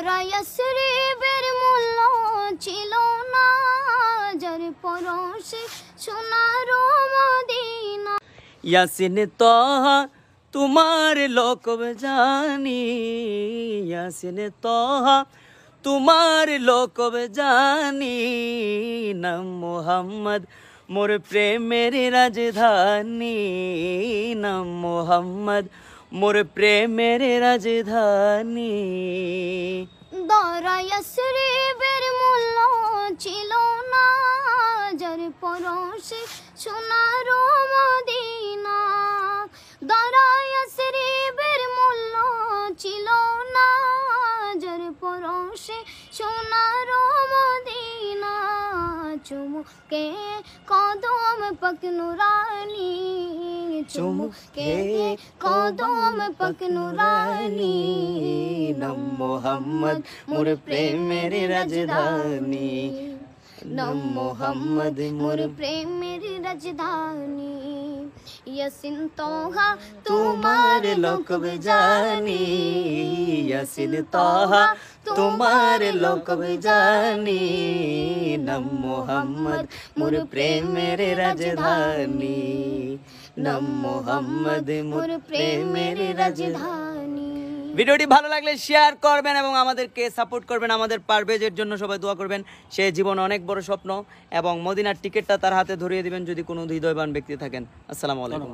দরা ইয়াসরিবের মূল্য ছিল না যার পরশে সোনার মদিনা। ইয়াসিন তহা তোমার লোকব জানি, ইয়াসিন তহা তোমার লোকব জানি, নাম মোহাম্মদ মোর প্রেমের রাজধানী, নাম মোহাম্মদ মোর প্রেমের রাজধানী। দরা ইয়াসরিবের মূল্য ছিল না যার পরশে সোনার মদিনা। দরা ইয়াসরিবের মূল্য ছিল না যার পরশে সোনার মদিনা। চুমুকে কদম পাক নুরানি, চুমুকে কদম পাক নুরানি, নাম মোহাম্মদ মোর প্রেমের রাজধানী, নাম মোহাম্মদ মোর প্রেমের রাজধানী। ইয়াসিন তোহা তোমার লোকব জানি, ইয়াসিন তহা তোমার লোকব জানি, নাম মোহাম্মদ মোর প্রেমের রাজধানী, নাম মোহাম্মদ মোর প্রেমের রাজধানী। ভিডিওটি ভালো লাগলে শেয়ার করবেন এবং আমাদেরকে সাপোর্ট করবেন। আমাদের পারভেজের জন্য সবাই দোয়া করবেন। সে জীবন অনেক বড় স্বপ্ন এবং মদিনার টিকিটটা তার হাতে ধরিয়ে দিবেন যদি কোনো হৃদয়বান ব্যক্তি থাকেন। আসসালামু আলাইকুম।